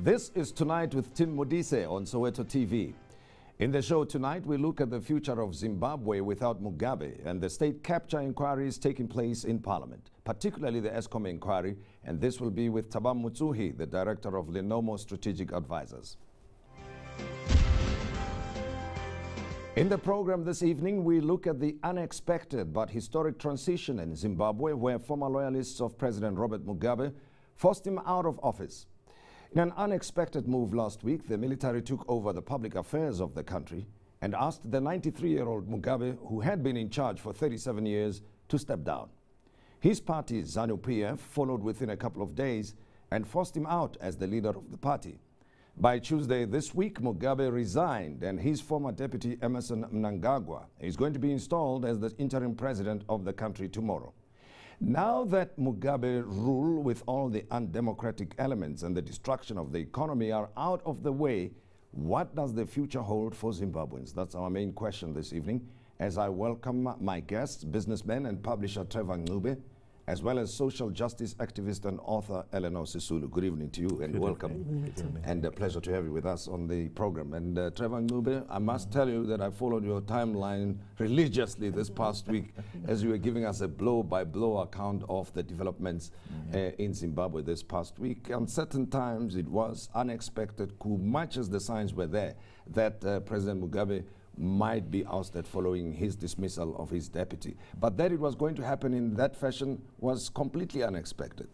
This is Tonight with Tim Modise on Soweto TV. In the show tonight, we look at the future of Zimbabwe without Mugabe and the state capture inquiries taking place in Parliament, particularly the ESCOM inquiry, and this will be with Thabang Motsohi, the director of Lenomo Strategic Advisors. In the program this evening, we look at the unexpected but historic transition in Zimbabwe, where former loyalists of President Robert Mugabe forced him out of office. In an unexpected move last week, the military took over the public affairs of the country and asked the 93-year-old Mugabe, who had been in charge for 37 years, to step down. His party, ZANU-PF, followed within a couple of days and forced him out as the leader of the party. By Tuesday this week, Mugabe resigned, and his former deputy, Emmerson Mnangagwa, is going to be installed as the interim president of the country tomorrow. Now that Mugabe rule with all the undemocratic elements and the destruction of the economy are out of the way, what does the future hold for Zimbabweans? That's our main question this evening, as I welcome my guests, businessman and publisher Trevor Ncube, as well as social justice activist and author Elinor Sisulu. Good evening to you and Good welcome. evening. And a pleasure to have you with us on the program. And Trevor Ncube, I must tell you that I followed your timeline religiously this past week as you were giving us a blow-by-blow account of the developments in Zimbabwe this past week. On certain times it was unexpected, much as the signs were there, that President Mugabe might be ousted following his dismissal of his deputy. But that it was going to happen in that fashion was completely unexpected.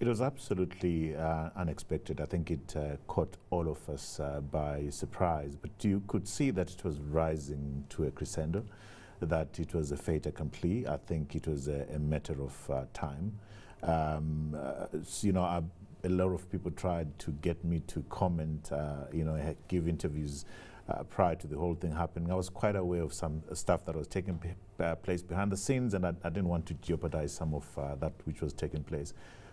It was absolutely unexpected. I think it caught all of us by surprise. But you could see that it was rising to a crescendo, that it was a fait accompli. I think it was a matter of time. You know, a lot of people tried to get me to comment, you know, give interviews prior to the whole thing happening. I was quite aware of some stuff that was taking place behind the scenes, and I didn't want to jeopardize some of that which was taking place.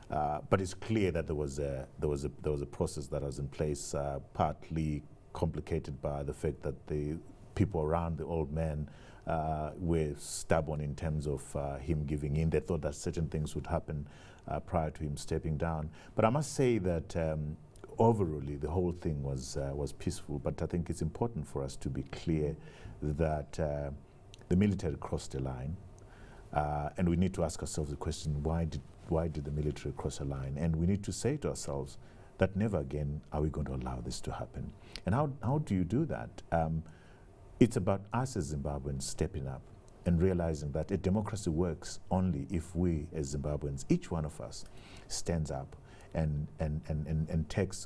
But it's clear that there was a process that was in place, partly complicated by the fact that the people around the old man were stubborn in terms of him giving in. They thought that certain things would happen prior to him stepping down. But I must say that overall, the whole thing was peaceful, but I think it's important for us to be clear that the military crossed the line, and we need to ask ourselves the question: why did the military cross a line? And we need to say to ourselves that never again are we going to allow this to happen. And how do you do that? It's about us as Zimbabweans stepping up and realizing that a democracy works only if we as Zimbabweans, each one of us, stands up and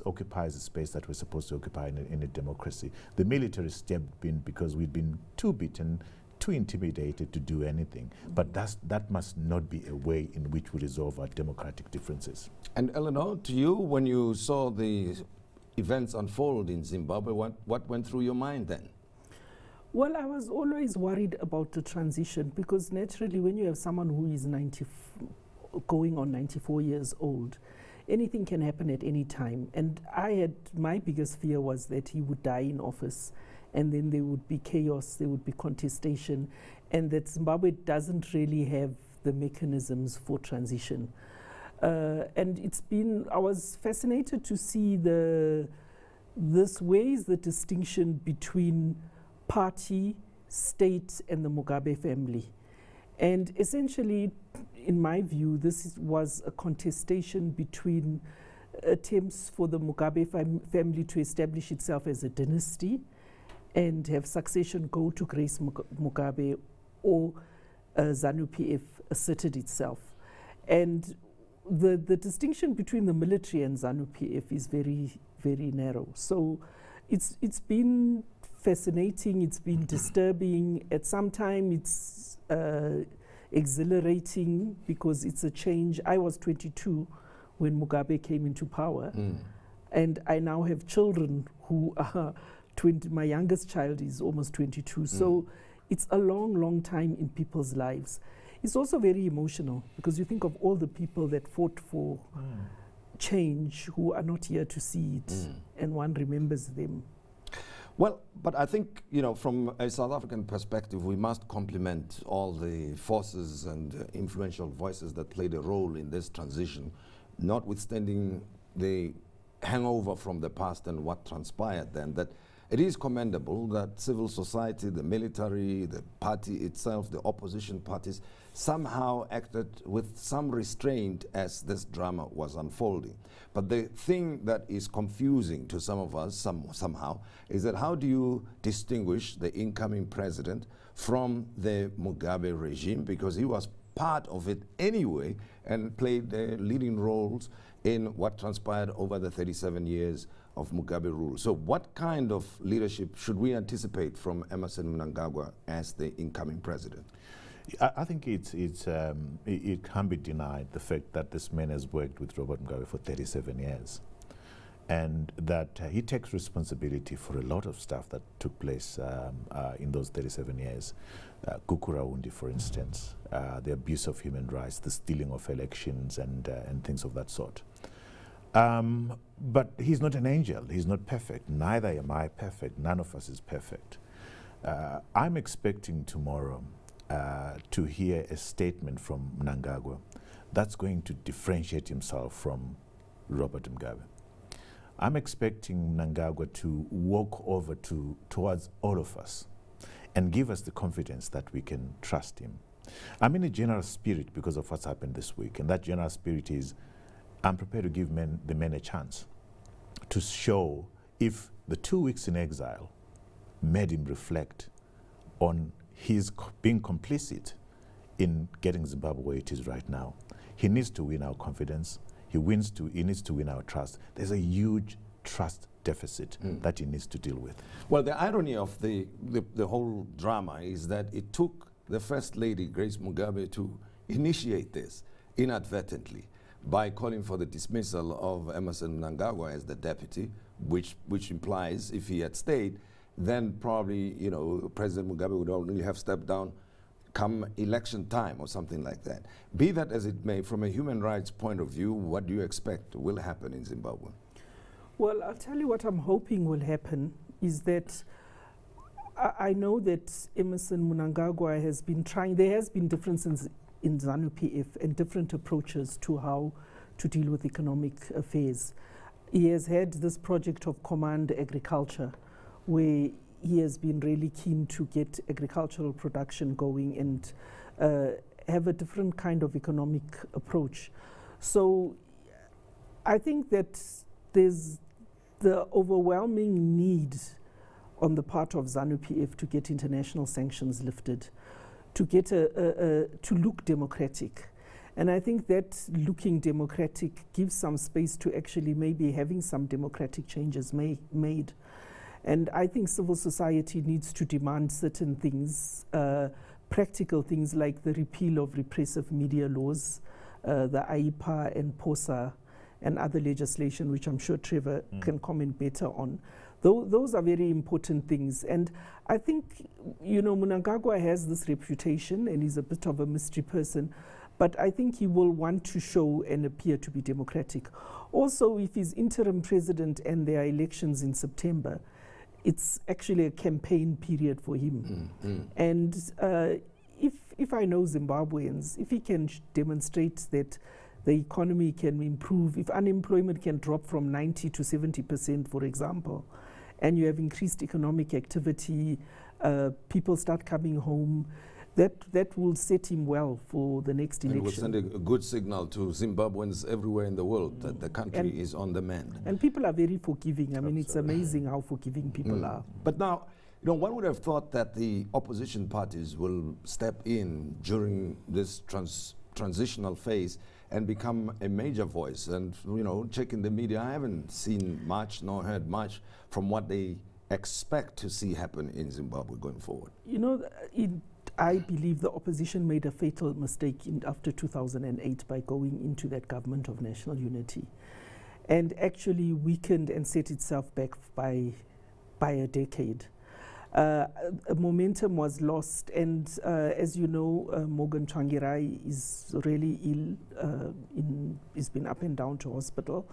occupies the space that we're supposed to occupy in a democracy. The military stepped in because we'd been too beaten, too intimidated to do anything. But that must not be a way in which we resolve our democratic differences. And Elinor, to you, when you saw the events unfold in Zimbabwe, what went through your mind then? Well, I was always worried about the transition, because naturally when you have someone who is going on 94 years old, anything can happen at any time. And my biggest fear was that he would die in office, and then there would be chaos, there would be contestation, and that Zimbabwe doesn't really have the mechanisms for transition. And I was fascinated to see the distinction between party, state, and the Mugabe family. And essentially, in my view, this was a contestation between attempts for the Mugabe family to establish itself as a dynasty and have succession go to Grace Mugabe, or ZANU-PF asserted itself. And the distinction between the military and ZANU-PF is very, very narrow. So it's been fascinating, it's been disturbing. At some time it's exhilarating, because it's a change. I was 22 when Mugabe came into power, and I now have children who are 20. My youngest child is almost 22. So it's a long, long time in people's lives. It's also very emotional, because you think of all the people that fought for change who are not here to see it, and one remembers them. Well, but I think, you know, from a South African perspective, we must compliment all the forces and influential voices that played a role in this transition, notwithstanding the hangover from the past and what transpired then, that it is commendable that civil society, the military, the party itself, the opposition parties, somehow acted with some restraint as this drama was unfolding. But the thing that is confusing to some of us somehow is that how do you distinguish the incoming president from the Mugabe regime, because he was part of it anyway and played leading roles in what transpired over the 37 years of Mugabe rule. So what kind of leadership should we anticipate from Emmerson Mnangagwa as the incoming president? I think it can't be denied the fact that this man has worked with Robert Mugabe for 37 years and that he takes responsibility for a lot of stuff that took place in those 37 years. Kukuraundi, for instance, the abuse of human rights, the stealing of elections and things of that sort. But he's not an angel. He's not perfect. Neither am I perfect. None of us is perfect. I'm expecting tomorrow to hear a statement from Mnangagwa that's going to differentiate himself from Robert Mugabe. I'm expecting Mnangagwa to walk over towards all of us and give us the confidence that we can trust him. I'm in a generous spirit because of what's happened this week, and that generous spirit is I'm prepared to give the men a chance to show if the 2 weeks in exile made him reflect on his being complicit in getting Zimbabwe where it is right now. He needs to win our confidence. He needs to win our trust. There's a huge trust deficit that he needs to deal with. Well, the irony of the whole drama is that it took the First Lady, Grace Mugabe, to initiate this inadvertently by calling for the dismissal of Emmerson Mnangagwa as the deputy, which implies if he had stayed, then probably, you know, President Mugabe would only have stepped down come election time or something like that. Be that as it may, from a human rights point of view, what do you expect will happen in Zimbabwe? Well, I'll tell you what I'm hoping will happen is that I know that Emmerson Mnangagwa has been trying, there has been differences in ZANU-PF and different approaches to how to deal with economic affairs. He has had this project of Command Agriculture, where he has been really keen to get agricultural production going and have a different kind of economic approach. So I think that there's the overwhelming need on the part of ZANU-PF to get international sanctions lifted, to get to look democratic. And I think that looking democratic gives some space to actually maybe having some democratic changes made. And I think civil society needs to demand certain things, practical things like the repeal of repressive media laws, the AIPA and POSA and other legislation, which I'm sure Trevor can comment better on. Those are very important things. And I think, you know, Mnangagwa has this reputation and he's a bit of a mystery person, but I think he will want to show and appear to be democratic. Also, if he's interim president and there are elections in September, it's actually a campaign period for him. And if I know Zimbabweans, if he can demonstrate that the economy can improve, if unemployment can drop from 90 to 70%, for example, and you have increased economic activity, people start coming home, that will set him well for the next election. It will send a good signal to Zimbabweans everywhere in the world that the country is on the mend. And people are very forgiving. I mean, it's amazing how forgiving people are. But now, you know, one would have thought that the opposition parties will step in during this transitional phase and become a major voice. And, you know, checking the media, I haven't seen much nor heard much from what they expect to see happen in Zimbabwe going forward. You know, I believe the opposition made a fatal mistake after 2008 by going into that government of national unity and actually weakened and set itself back by a decade. Momentum was lost, and as you know, Morgan Tsvangirai is really ill. He's been up and down to hospital,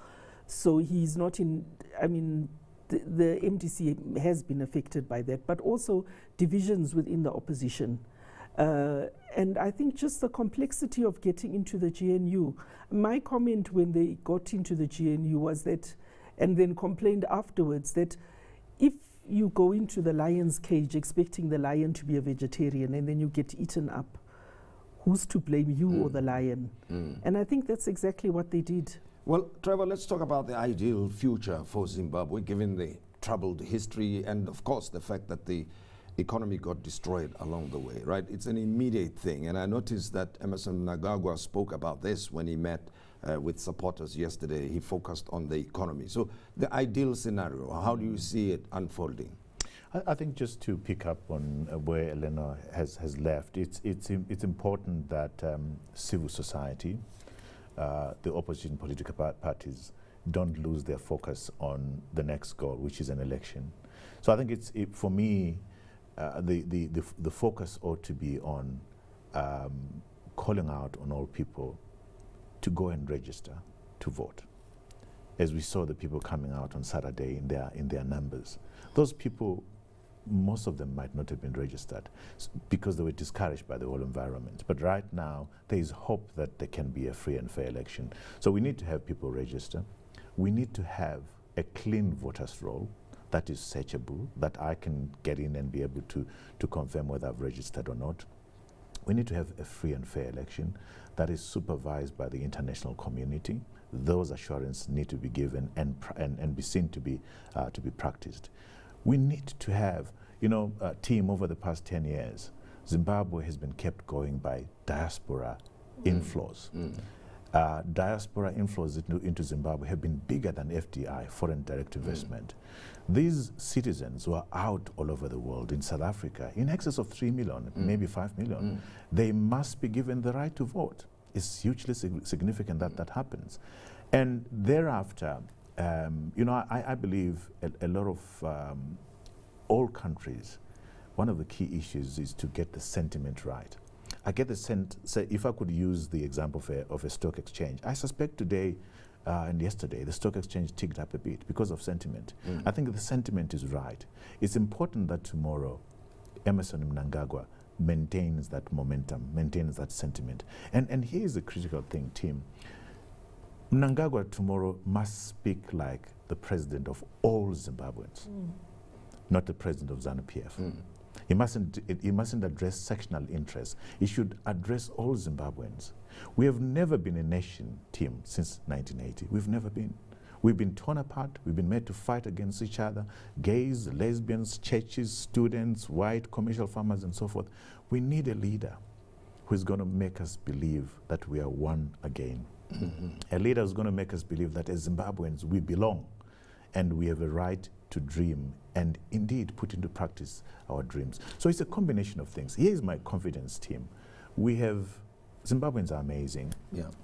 so he's not in. I mean, the MDC has been affected by that, but also divisions within the opposition. And I think just the complexity of getting into the GNU. My comment when they got into the GNU was that and then complained afterwards that if you go into the lion's cage expecting the lion to be a vegetarian and then you get eaten up, who's to blame, you or the lion? And I think that's exactly what they did. Well, Trevor, let's talk about the ideal future for Zimbabwe, given the troubled history and, of course, the fact that the economy got destroyed along the way, right? It's an immediate thing. And I noticed that Emmerson Mnangagwa spoke about this when he met with supporters yesterday. He focused on the economy. So the ideal scenario, how do you see it unfolding? I think just to pick up on where Elinor has left, it's important that civil society, the opposition political parties, don't lose their focus on the next goal, which is an election. So I think for me, the focus ought to be on calling out on all people to go and register to vote. As we saw the people coming out on Saturday in their numbers, those people, most of them might not have been registered because they were discouraged by the whole environment. But right now, there is hope that there can be a free and fair election. So we need to have people register. We need to have a clean voters roll that is searchable, that I can get in and be able to confirm whether I've registered or not. We need to have a free and fair election that is supervised by the international community. Those assurances need to be given and be seen to be practiced. We need to have, team over the past 10 years, Zimbabwe has been kept going by diaspora inflows. Diaspora inflows into Zimbabwe have been bigger than FDI, foreign direct investment. These citizens were out all over the world, in South Africa, in excess of 3 million, maybe 5 million. They must be given the right to vote. It's hugely significant that that happens. And thereafter, I believe a lot of all countries, one of the key issues is to get the sentiment right. I get the say if I could use the example of a stock exchange, I suspect today and yesterday the stock exchange ticked up a bit because of sentiment. I think the sentiment is right. It's important that tomorrow Emmerson Mnangagwa maintains that momentum, maintains that sentiment. And here's the critical thing, Tim. Mnangagwa tomorrow must speak like the president of all Zimbabweans, not the president of ZANU-PF. He mustn't address sectional interests. He should address all Zimbabweans. We have never been a nation, Tim, since 1980. We've never been. We've been torn apart. We've been made to fight against each other. Gays, lesbians, churches, students, white, commercial farmers, and so forth. We need a leader who is going to make us believe that we are one again. A leader who's going to make us believe that as Zimbabweans, we belong and we have a right to dream and indeed put into practice our dreams. So it's a combination of things. Here's my confidence, team. Zimbabweans are amazing,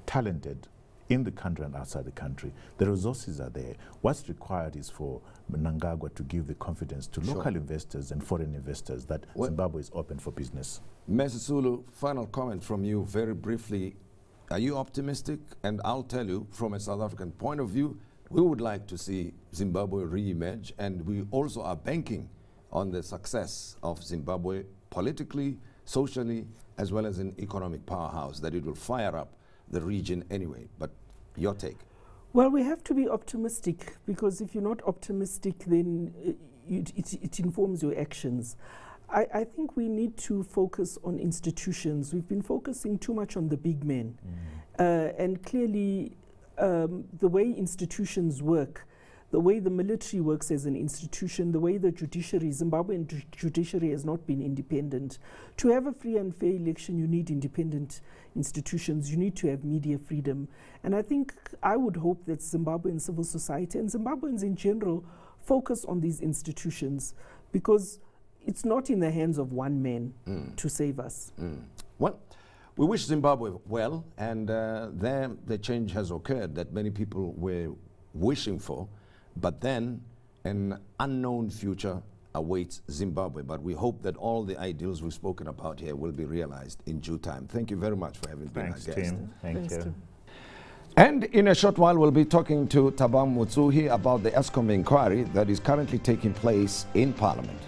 talented in the country and outside the country. The resources are there. What's required is for Mnangagwa to give the confidence to local investors and foreign investors that Zimbabwe is open for business. Ms. Sisulu, final comment from you very briefly. Are you optimistic? And I'll tell you, from a South African point of view, we would like to see Zimbabwe re-emerge, and we also are banking on the success of Zimbabwe politically, socially, as well as an economic powerhouse, that it will fire up the region anyway. But your take? Well, we have to be optimistic, because if you're not optimistic, then it informs your actions. I think we need to focus on institutions. We've been focusing too much on the big men. And clearly, the way institutions work, the way the military works as an institution, the way the judiciary, Zimbabwean judiciary has not been independent. To have a free and fair election, you need independent institutions, you need to have media freedom. And I would hope that Zimbabwean civil society and Zimbabweans in general focus on these institutions, because it's not in the hands of one man to save us. Well, we wish Zimbabwe well, and there the change has occurred that many people were wishing for, but then an unknown future awaits Zimbabwe. But we hope that all the ideals we've spoken about here will be realized in due time. Thank you very much for having been our guest. Tim. Thank you. Tim. And in a short while, we'll be talking to Thabang Motsohi about the Eskom inquiry that is currently taking place in Parliament.